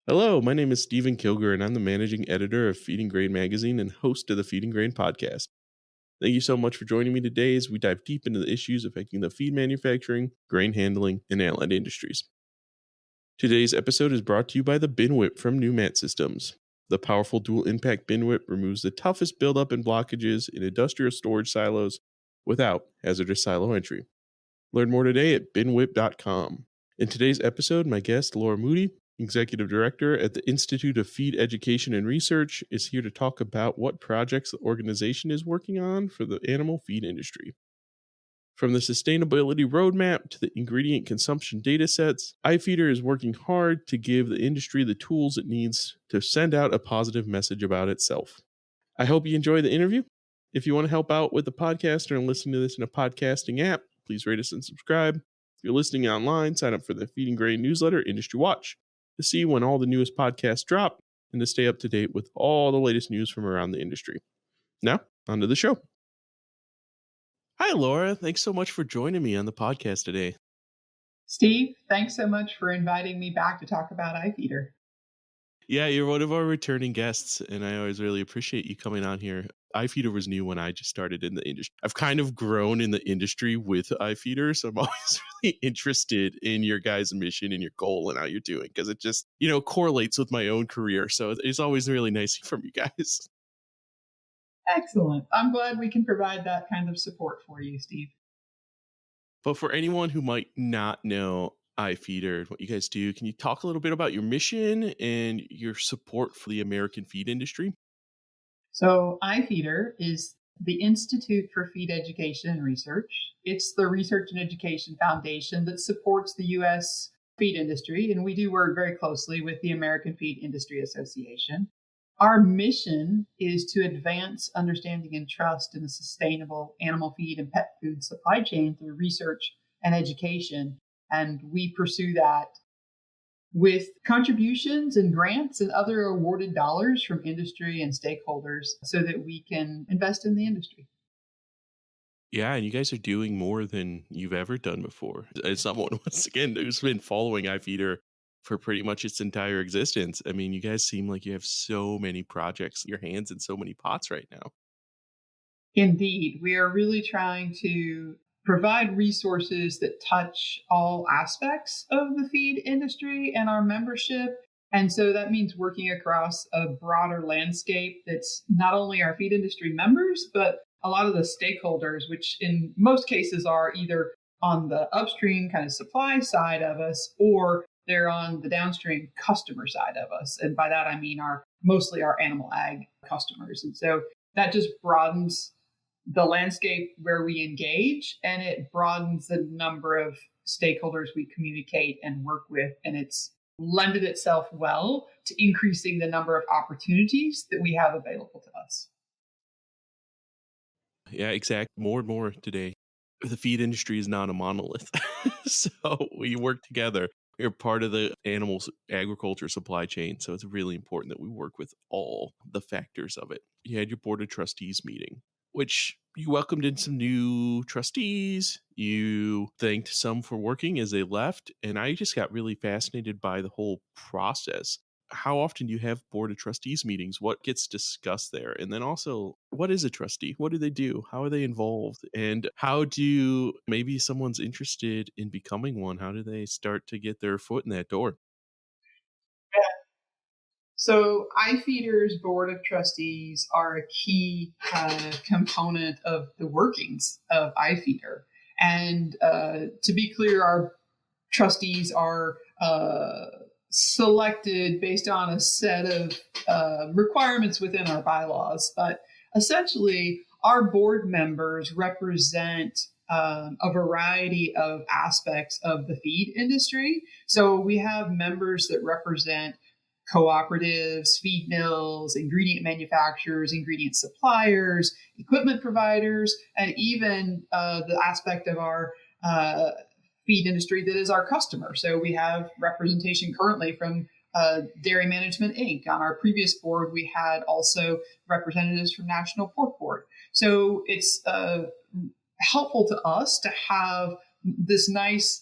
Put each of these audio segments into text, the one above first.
Hello, my name is Stephen Kilger, and I'm the managing editor of Feed and Grain magazine and host of the Feed and Grain podcast. Thank you so much for joining me today as we dive deep into the issues affecting the feed manufacturing, grain handling, and allied industries. Today's episode is brought to you by the Bin Whip from Newmat Systems. The powerful dual impact bin whip removes the toughest buildup and blockages in industrial storage silos without hazardous silo entry. Learn more today at binwhip.com. In today's episode, my guest, Laura Moody, Executive Director at the Institute of Feed Education and Research, is here to talk about what projects the organization is working on for the animal feed industry. From the sustainability roadmap to the ingredient consumption data sets, iFeeder is working hard to give the industry the tools it needs to send out a positive message about itself. I hope you enjoy the interview. If you want to help out with the podcast or listen to this in a podcasting app, please rate us and subscribe. If you're listening online, sign up for the Feed and Grain newsletter, Industry Watch, to see when all the newest podcasts drop and to stay up to date with all the latest news from around the industry. Now, on to the show. Hi, Laura. Thanks so much for joining me on the podcast today. Steve, thanks so much for inviting me back to talk about iFeeder. Yeah, you're one of our returning guests, and I always really appreciate you coming on here. iFeeder was new when I just started in the industry. I've kind of grown in the industry with iFeeder, so I'm always really interested in your guys' mission and your goal and how you're doing, because it just, correlates with my own career. So it's always really nice from you guys. Excellent. I'm glad we can provide that kind of support for you, Steve. But for anyone who might not know iFeeder, what you guys do, can you talk a little bit about your mission and your support for the American feed industry? So iFeeder is the Institute for Feed Education and Research. It's the research and education foundation that supports the U.S. feed industry, and we do work very closely with the American Feed Industry Association. Our mission is to advance understanding and trust in the sustainable animal feed and pet food supply chain through research and education. And we pursue that with contributions and grants and other awarded dollars from industry and stakeholders so that we can invest in the industry. Yeah, and you guys are doing more than you've ever done before. As someone, once again, who's been following iFeeder for pretty much its entire existence, I mean, you guys seem like you have so many projects, your hands in so many pots right now. Indeed, we are really trying to provide resources that touch all aspects of the feed industry and our membership. And so that means working across a broader landscape that's not only our feed industry members, but a lot of the stakeholders, which in most cases are either on the upstream kind of supply side of us, or they're on the downstream customer side of us. And by that, I mean mostly our animal ag customers. And so that just broadens the landscape where we engage, and it broadens the number of stakeholders we communicate and work with. And it's lended itself well to increasing the number of opportunities that we have available to us. Yeah, exactly. More and more today, the feed industry is not a monolith. So we work together. We're part of the animal agriculture supply chain. So it's really important that we work with all the factors of it. You had your board of trustees meeting, which you welcomed in some new trustees. You thanked some for working as they left. And I just got really fascinated by the whole process. How often do you have board of trustees meetings? What gets discussed there? And then also, what is a trustee? What do they do? How are they involved? And how do maybe someone's interested in becoming one? How do they start to get their foot in that door? So iFeeder's board of trustees are a key component of the workings of iFeeder. And to be clear, our trustees are selected based on a set of requirements within our bylaws. But essentially, our board members represent a variety of aspects of the feed industry. So we have members that represent cooperatives, feed mills, ingredient manufacturers, ingredient suppliers, equipment providers, and even the aspect of our feed industry that is our customer. So we have representation currently from Dairy Management Inc. On our previous board, we had also representatives from National Pork Board. So it's helpful to us to have this nice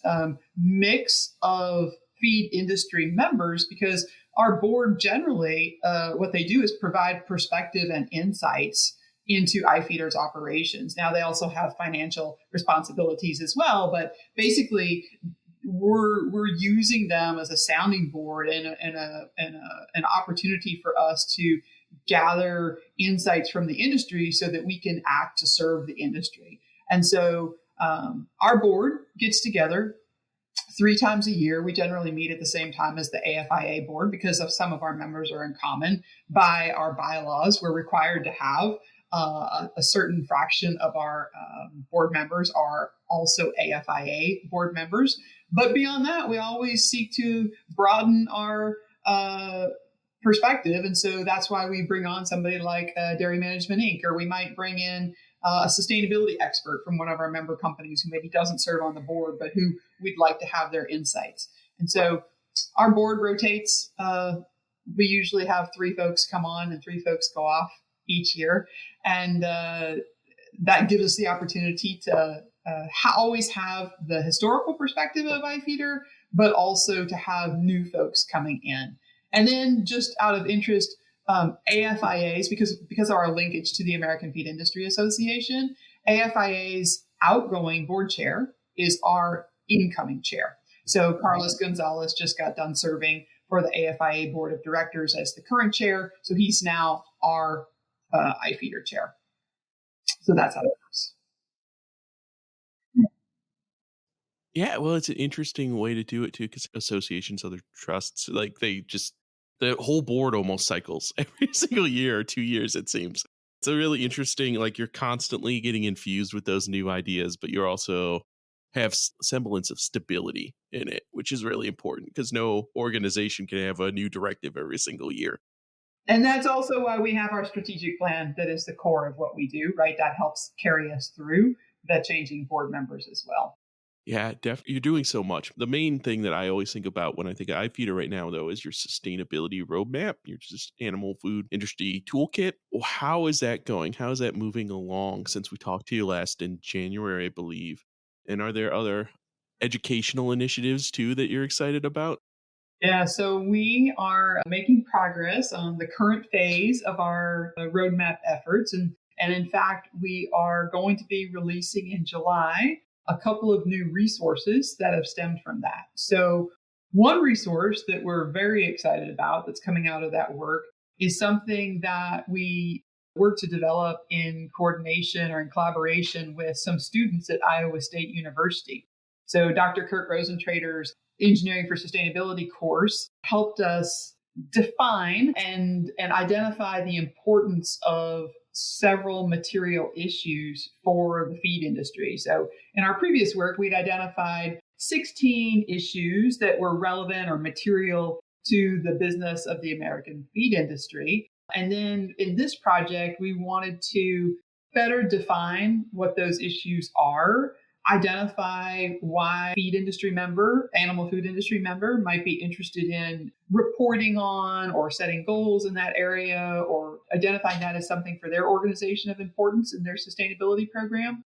mix of feed industry members, because our board generally, what they do is provide perspective and insights into iFeeder's operations. Now, they also have financial responsibilities as well, but basically, we're using them as a sounding board and an opportunity for us to gather insights from the industry so that we can act to serve the industry. And so our board gets together 3 times a year. We generally meet at the same time as the AFIA board because of some of our members are in common. By our bylaws, we're required to have a certain fraction of our board members are also AFIA board members. But beyond that, we always seek to broaden our perspective. And so that's why we bring on somebody like Dairy Management Inc., or we might bring in a sustainability expert from one of our member companies who maybe doesn't serve on the board, but who we'd like to have their insights. And so our board rotates. We usually have 3 folks come on and 3 folks go off each year. And that gives us the opportunity to always have the historical perspective of iFeeder, but also to have new folks coming in. And then just out of interest, AFIAs, because of our linkage to the American Feed Industry Association, AFIA's outgoing board chair is our incoming chair. So Carlos Gonzalez just got done serving for the AFIA board of directors as the current chair. So he's now our iFeeder chair. So that's how it works. Yeah, well, it's an interesting way to do it too, because associations, other trusts, like the whole board almost cycles every single year or 2 years, it seems. It's a really interesting, like you're constantly getting infused with those new ideas, but you also have semblance of stability in it, which is really important because no organization can have a new directive every single year. And that's also why we have our strategic plan that is the core of what we do, right? That helps carry us through the changing board members as well. Yeah, definitely. You're doing so much. The main thing that I always think about when I think of iFeeder right now, though, is your sustainability roadmap, your just animal food industry toolkit. Well, how is that going? How is that moving along since we talked to you last in January, I believe? And are there other educational initiatives too that you're excited about? Yeah, so we are making progress on the current phase of our roadmap efforts. And in fact, we are going to be releasing in July a couple of new resources that have stemmed from that. So, one resource that we're very excited about that's coming out of that work is something that we work to develop in coordination or in collaboration with some students at Iowa State University. So, Dr. Kurt Rosentrader's Engineering for Sustainability course helped us define and identify the importance of several material issues for the feed industry. So in our previous work, we'd identified 16 issues that were relevant or material to the business of the American feed industry. And then in this project, we wanted to better define what those issues are, identify why feed industry member, animal food industry member might be interested in reporting on or setting goals in that area, or identifying that as something for their organization of importance in their sustainability program.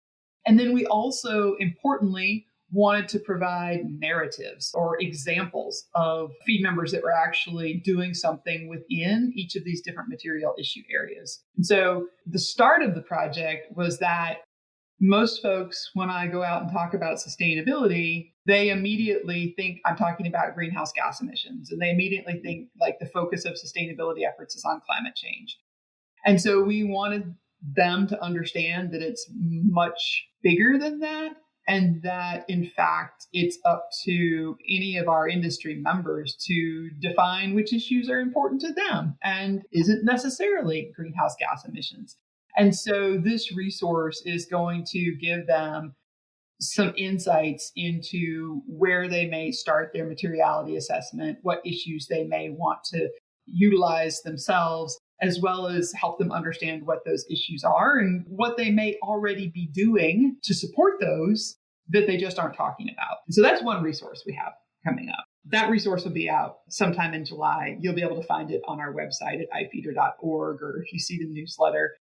And then we also, importantly, wanted to provide narratives or examples of feed members that were actually doing something within each of these different material issue areas. And so the start of the project was that most folks, when I go out and talk about sustainability, they immediately think I'm talking about greenhouse gas emissions. And they immediately think like the focus of sustainability efforts is on climate change. And so we wanted them to understand that it's much bigger than that. And that, in fact, it's up to any of our industry members to define which issues are important to them and isn't necessarily greenhouse gas emissions. And so this resource is going to give them some insights into where they may start their materiality assessment, what issues they may want to utilize themselves, as well as help them understand what those issues are and what they may already be doing to support those that they just aren't talking about. So that's one resource we have coming up. That resource will be out sometime in July. You'll be able to find it on our website at ifeeder.org, or if you see the newsletter,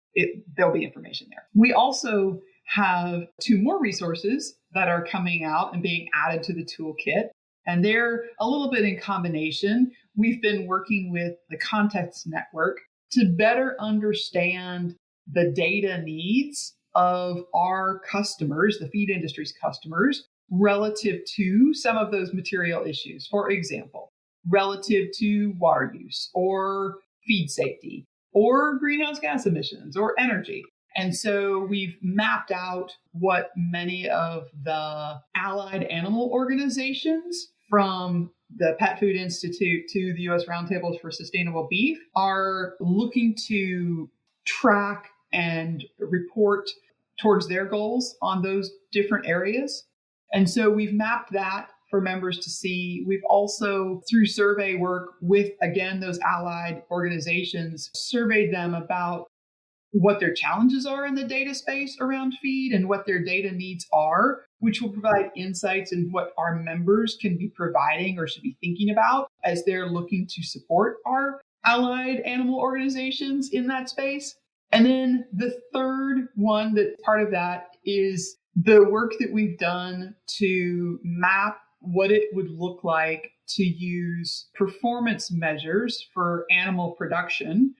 there'll be information there. We also have 2 more resources that are coming out and being added to the toolkit. And they're a little bit in combination. We've been working with the Context Network to better understand the data needs of our customers, the feed industry's customers, relative to some of those material issues. For example, relative to water use or feed safety or greenhouse gas emissions or energy. And so we've mapped out what many of the allied animal organizations from the Pet Food Institute to the U.S. Roundtables for Sustainable Beef are looking to track and report towards their goals on those different areas. And so we've mapped that for members to see. We've also, through survey work with, again, those allied organizations, surveyed them about what their challenges are in the data space around feed and what their data needs are, which will provide insights in what our members can be providing or should be thinking about as they're looking to support our allied animal organizations in that space. And then the third one that part of that is the work that we've done to map what it would look like to use performance measures for animal production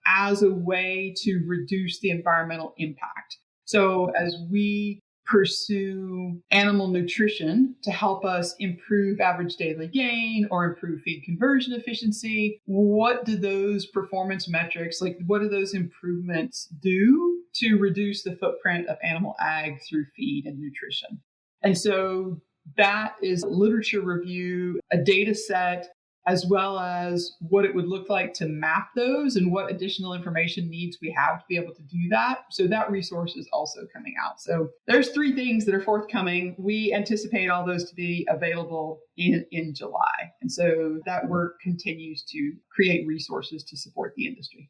as a way to reduce the environmental impact. So as we pursue animal nutrition to help us improve average daily gain or improve feed conversion efficiency, what do those performance metrics, like what do those improvements do to reduce the footprint of animal ag through feed and nutrition? And so that is literature review, a data set, as well as what it would look like to map those and what additional information needs we have to be able to do that. So that resource is also coming out. So there's 3 things that are forthcoming. We anticipate all those to be available in July. And so that work continues to create resources to support the industry.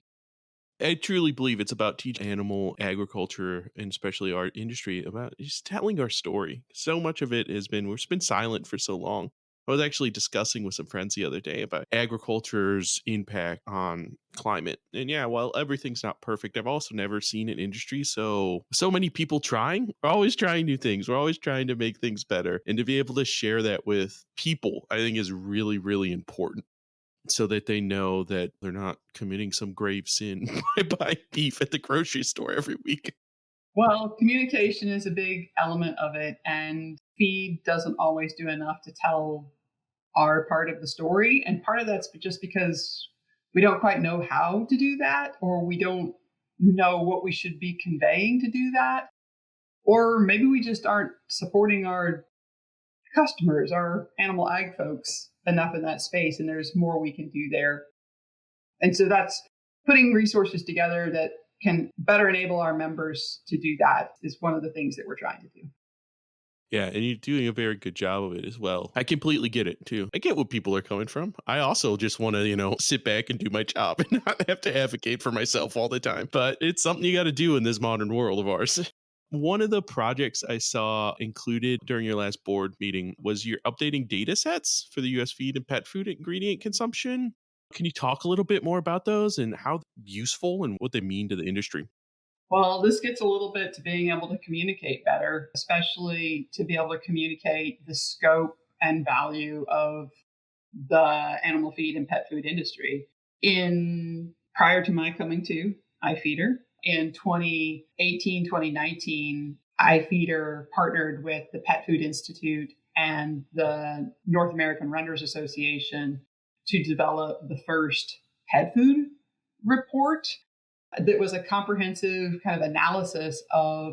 I truly believe it's about teaching animal agriculture and especially our industry about just telling our story. So much of it has been, we've been silent for so long. I was actually discussing with some friends the other day about agriculture's impact on climate. And yeah, while everything's not perfect, I've also never seen an industry so many people trying. We're always trying new things. We're always trying to make things better. And to be able to share that with people, I think is really, really important, so that they know that they're not committing some grave sin by buying beef at the grocery store every week. Well, communication is a big element of it, and feed doesn't always do enough to tell our part of the story. And part of that's just because we don't quite know how to do that, or we don't know what we should be conveying to do that. Or maybe we just aren't supporting our customers, our animal ag folks enough in that space, and there's more we can do there. And so that's putting resources together that can better enable our members to do that is one of the things that we're trying to do. Yeah, and you're doing a very good job of it as well. I completely get it too. I get what people are coming from. I also just want to, sit back and do my job and not have to advocate for myself all the time. But it's something you got to do in this modern world of ours. One of the projects I saw included during your last board meeting was you're updating data sets for the US feed and pet food ingredient consumption. Can you talk a little bit more about those and how useful and what they mean to the industry? Well, this gets a little bit to being able to communicate better, especially to be able to communicate the scope and value of the animal feed and pet food industry. In prior to my coming to iFeeder in 2018, 2019, iFeeder partnered with the Pet Food Institute and the North American Renders Association to develop the first pet food report that was a comprehensive kind of analysis of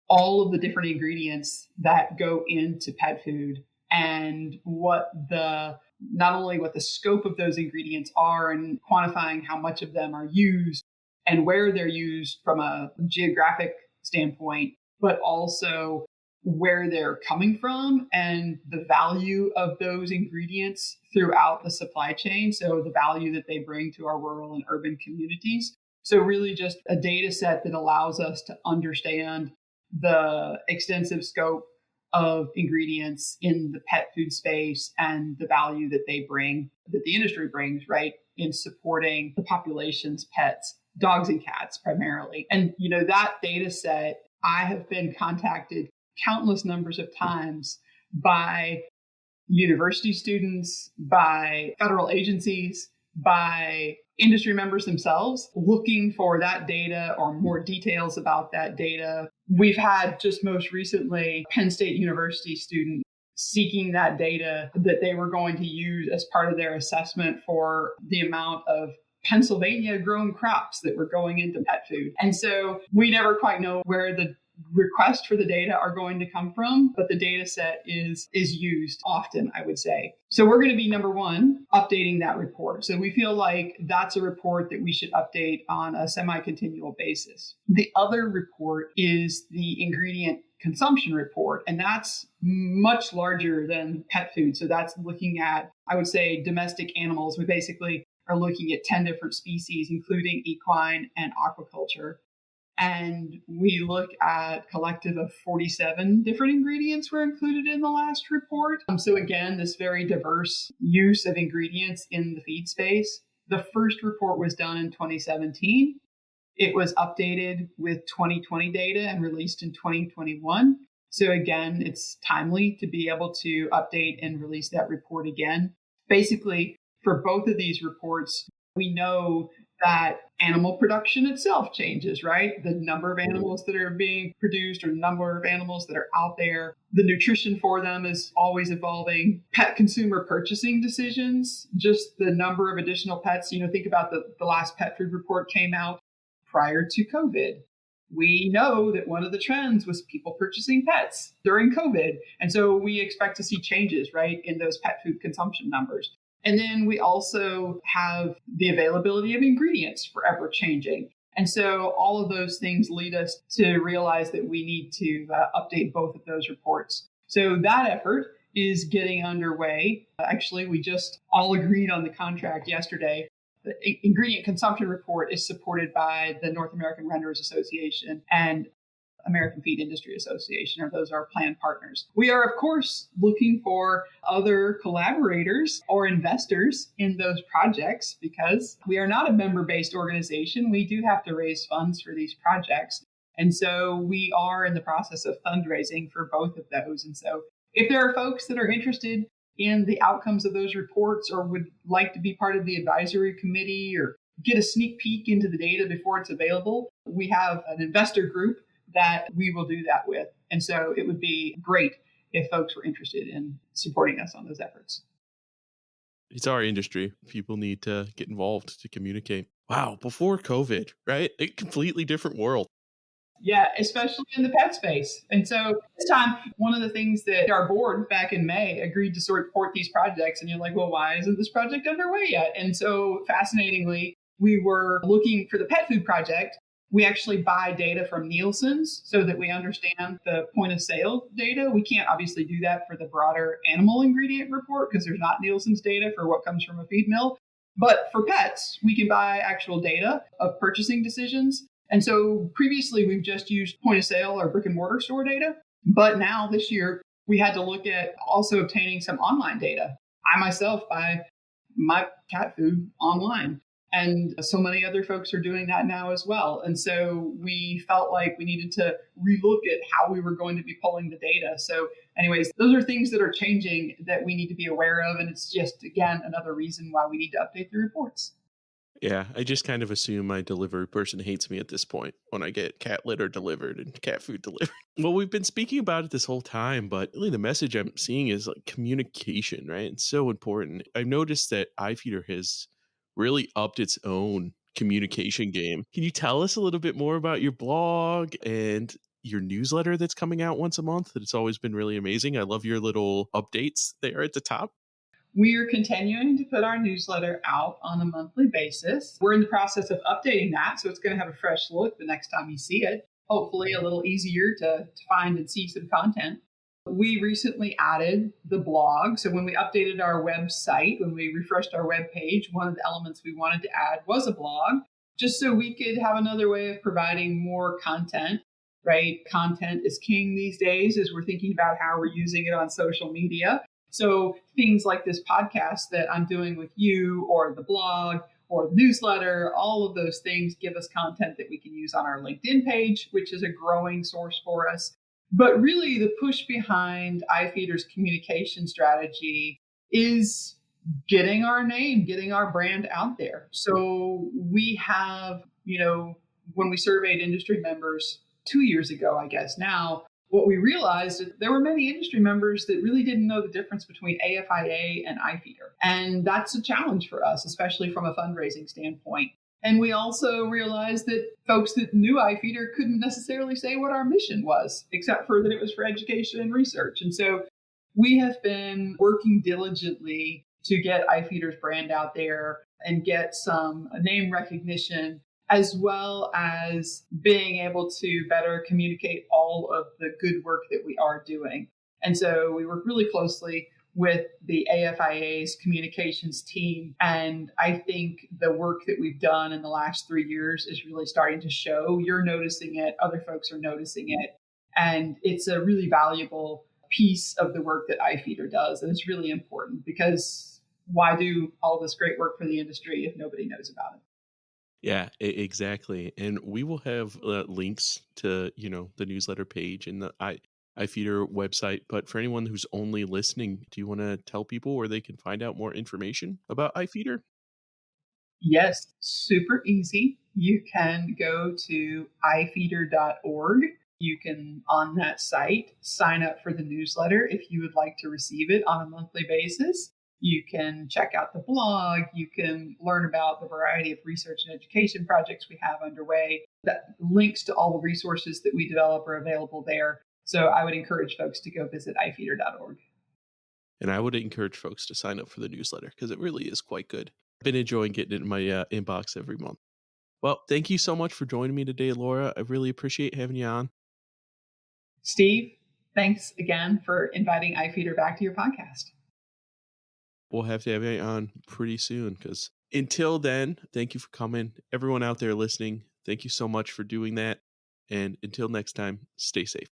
all of the different ingredients that go into pet food and what the not only what the scope of those ingredients are and quantifying how much of them are used and where they're used from a geographic standpoint, but also where they're coming from and the value of those ingredients throughout the supply chain. So the value that they bring to our rural and urban communities. So really just a data set that allows us to understand the extensive scope of ingredients in the pet food space and the value that they bring, that the industry brings, right, in supporting the population's pets, dogs and cats primarily. And, that data set, I have been contacted countless numbers of times by university students, by federal agencies, by industry members themselves looking for that data or more details about that data. We've had just most recently Penn State University students seeking that data that they were going to use as part of their assessment for the amount of Pennsylvania grown crops that were going into pet food. And so we never quite know where the requests for the data are going to come from, but the data set is used often, I would say. So we're going to be number one, updating that report. So we feel like that's a report that we should update on a semi-continual basis. The other report is the ingredient consumption report, and that's much larger than pet food. So that's looking at, I would say, domestic animals. We basically are looking at 10 different species, including equine and aquaculture. And we look at collective of 47 different ingredients were included in the last report. So again, this very diverse use of ingredients in the feed space. The first report was done in 2017. It was updated with 2020 data and released in 2021. So again, it's timely to be able to update and release that report again. Basically, for both of these reports, we know that animal production itself changes, right? The number of animals that are being produced or the number of animals that are out there, the nutrition for them is always evolving. Pet consumer purchasing decisions, just the number of additional pets. Think about the last pet food report came out prior to COVID. We know that one of the trends was people purchasing pets during COVID. And so we expect to see changes, right, in those pet food consumption numbers. And then we also have the availability of ingredients forever changing. And so all of those things lead us to realize that we need to update both of those reports. So that effort is getting underway. Actually, we just all agreed on the contract yesterday. The ingredient consumption report is supported by the North American Renderers Association and American Feed Industry Association, or those are plan partners. We are, of course, looking for other collaborators or investors in those projects because we are not a member-based organization. We do have to raise funds for these projects. And so we are in the process of fundraising for both of those. And so if there are folks that are interested in the outcomes of those reports or would like to be part of the advisory committee or get a sneak peek into the data before it's available, we have an investor group that we will do that with. And so it would be great if folks were interested in supporting us on those efforts. It's our industry. People need to get involved to communicate. Wow, before COVID, right? A completely different world. Yeah, especially in the pet space. And so this time, one of the things that our board back in May agreed to support these projects. And you're like, well, why isn't this project underway yet? And so fascinatingly, we were looking for the pet food project. We actually buy data from Nielsen's so that we understand the point of sale data. We can't obviously do that for the broader animal ingredient report because there's not Nielsen's data for what comes from a feed mill. But for pets, we can buy actual data of purchasing decisions. And so previously we've just used point of sale or brick and mortar store data. But now this year we had to look at also obtaining some online data. I myself buy my cat food online. And so many other folks are doing that now as well. And so we felt like we needed to relook at how we were going to be pulling the data. So anyways, those are things that are changing that we need to be aware of. And it's just, again, another reason why we need to update the reports. Yeah, I just kind of assume my delivery person hates me at this point when I get cat litter delivered and cat food delivered. Well, we've been speaking about it this whole time, but really the message I'm seeing is like communication, right? It's so important. I've noticed that iFeeder has really upped its own communication game. Can you tell us a little bit more about your blog and your newsletter that's coming out once a month? It's always been really amazing. I love your little updates there at the top. We are continuing to put our newsletter out on a monthly basis. We're in the process of updating that, so it's going to have a fresh look the next time you see it. Hopefully a little easier to find and see some content. We recently added the blog. So when we updated our website, when we refreshed our web page, one of the elements we wanted to add was a blog, just so we could have another way of providing more content, right? Content is king these days as we're thinking about how we're using it on social media. So things like this podcast that I'm doing with you or the blog or the newsletter, all of those things give us content that we can use on our LinkedIn page, which is a growing source for us. But really, the push behind iFeeder's communication strategy is getting our name, getting our brand out there. So we have, when we surveyed industry members 2 years ago, I guess now, what we realized is there were many industry members that really didn't know the difference between AFIA and iFeeder. And that's a challenge for us, especially from a fundraising standpoint. And we also realized that folks that knew iFeeder couldn't necessarily say what our mission was, except for that it was for education and research. And so we have been working diligently to get iFeeder's brand out there and get some name recognition, as well as being able to better communicate all of the good work that we are doing. And so we work really closely with the AFIA's communications team. And I think the work that we've done in the last 3 years is really starting to show. You're noticing it, other folks are noticing it. And it's a really valuable piece of the work that iFeeder does. And it's really important because why do all this great work for the industry if nobody knows about it? Yeah, exactly. And we will have links to, the newsletter page and the iFeeder website. But for anyone who's only listening, do you want to tell people where they can find out more information about iFeeder? Yes, super easy. You can go to ifeeder.org. You can, on that site, sign up for the newsletter if you would like to receive it on a monthly basis. You can check out the blog. You can learn about the variety of research and education projects we have underway. That links to all the resources that we develop are available there. So I would encourage folks to go visit ifeeder.org. And I would encourage folks to sign up for the newsletter because it really is quite good. I've been enjoying getting it in my inbox every month. Well, thank you so much for joining me today, Laura. I really appreciate having you on. Steve, thanks again for inviting iFeeder back to your podcast. We'll have to have you on pretty soon because until then, thank you for coming. Everyone out there listening, thank you so much for doing that. And until next time, stay safe.